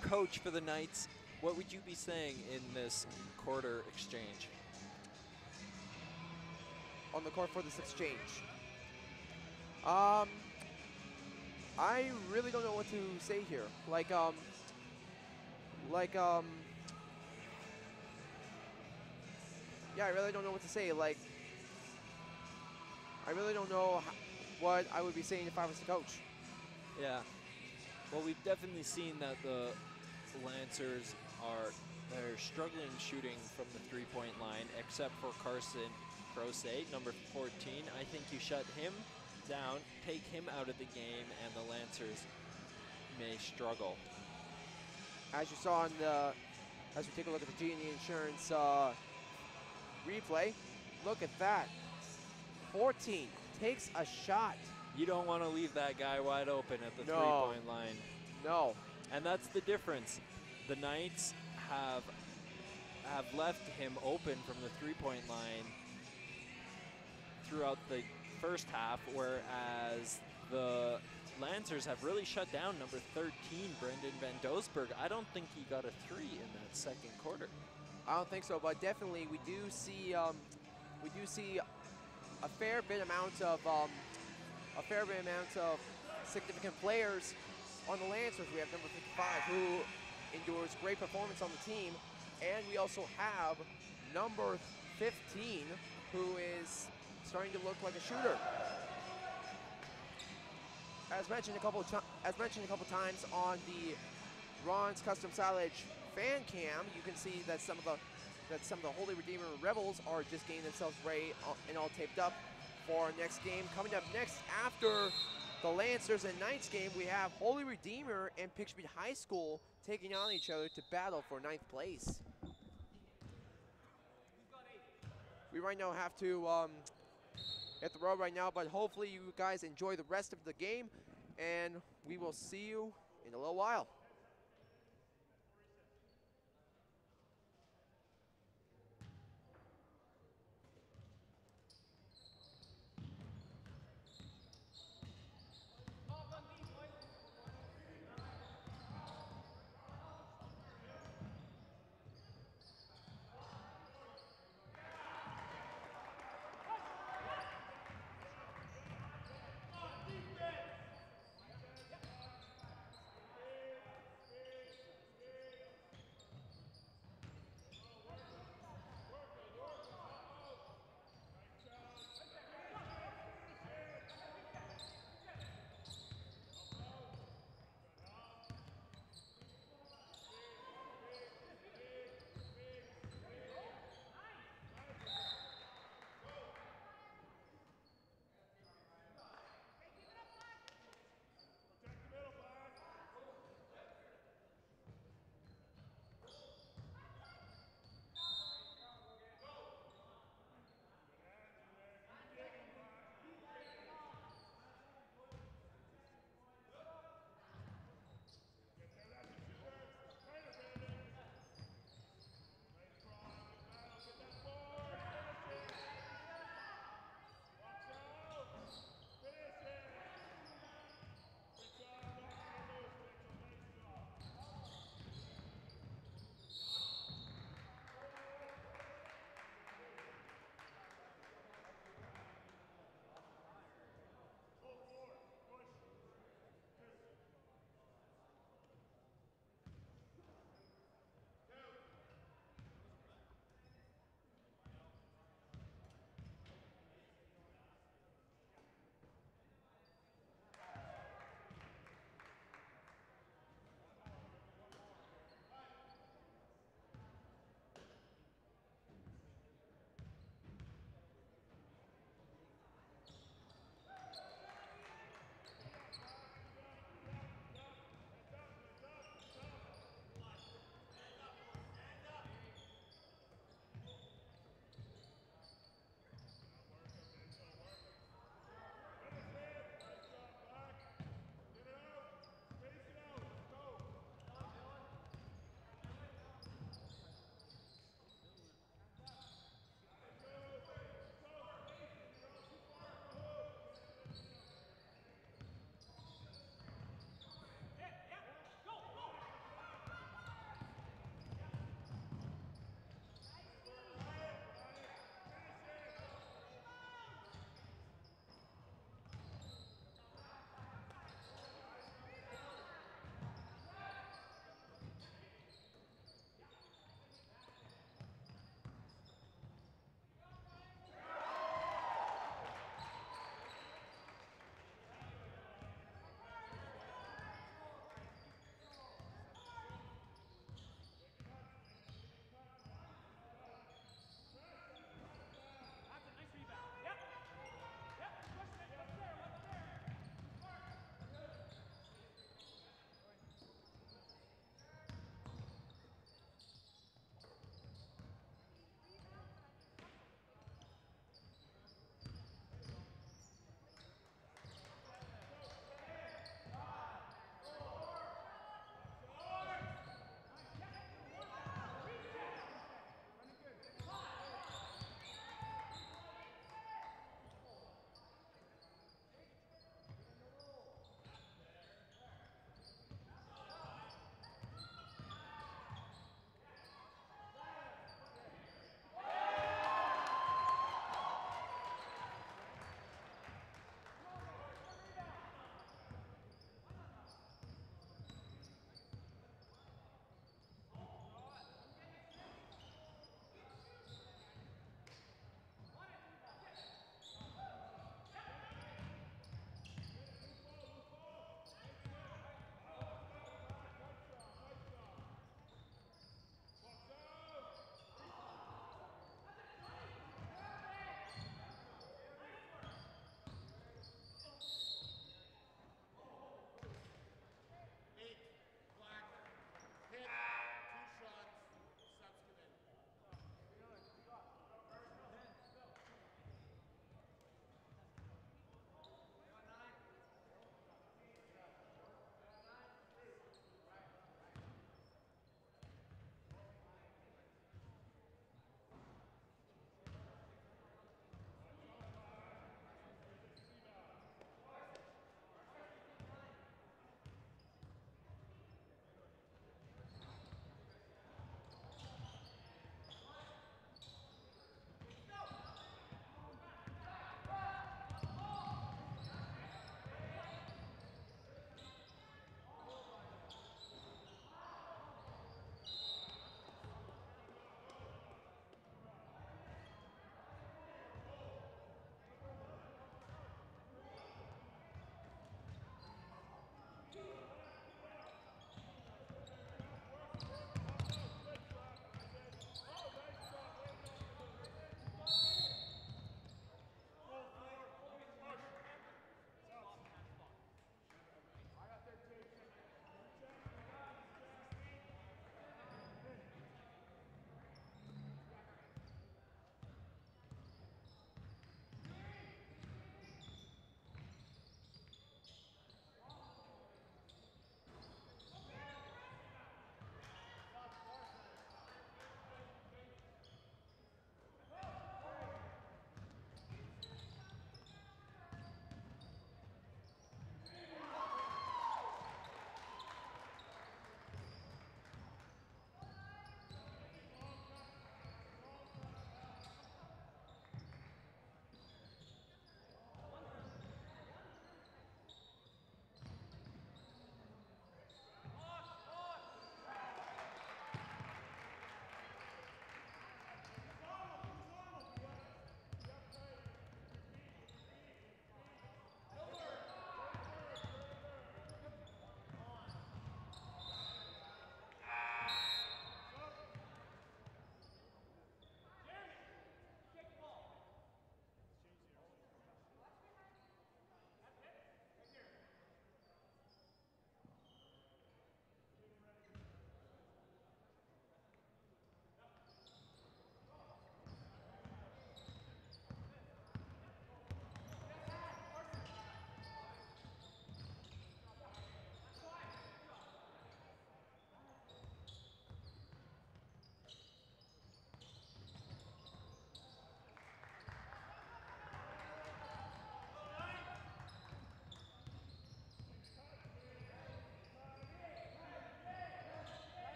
coach for the Knights, what would you be saying in this quarter exchange? On the court for this exchange. I really don't know what to say here. Yeah, I really don't know what to say. Like, I really don't know what I would be saying if I was the coach. Yeah. Well, we've definitely seen that the Lancers they're struggling shooting from the 3-point line, except for Carson Forsay, number 14. I think you shut him down, take him out of the game, and the Lancers may struggle. As you saw as we take a look at the G&E Insurance replay, look at that. 14 takes a shot. You don't want to leave that guy wide open at the 3-point line. No. And that's the difference. The Knights have left him open from the 3-point line throughout the first half, whereas the Lancers have really shut down number 13, Brendan Van Doesburg. I don't think he got a 3 in that second quarter. I don't think so, but definitely we do see a fair bit amount of significant players on the Lancers. We have number 55 who endures great performance on the team, and we also have number 15 who is starting to look like a shooter. As mentioned a couple times on the Ron's Custom Silage fan cam, you can see that some of the Holy Redeemer Rebels are just getting themselves ready and all taped up for our next game. Coming up next after the Lancers and Knights game, we have Holy Redeemer and Pictured High School taking on each other to battle for 9th place. We right now have to hit the road right now, but hopefully you guys enjoy the rest of the game, and we will see you in a little while.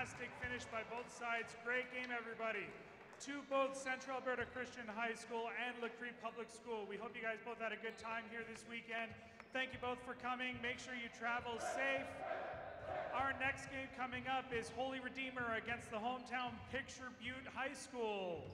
fantastic finish by both sides. Great game, everybody. To both Central Alberta Christian High School and LaCrete Public School. We hope you guys both had a good time here this weekend. Thank you both for coming. Make sure you travel safe. Our next game coming up is Holy Redeemer against the hometown Picture Butte High School.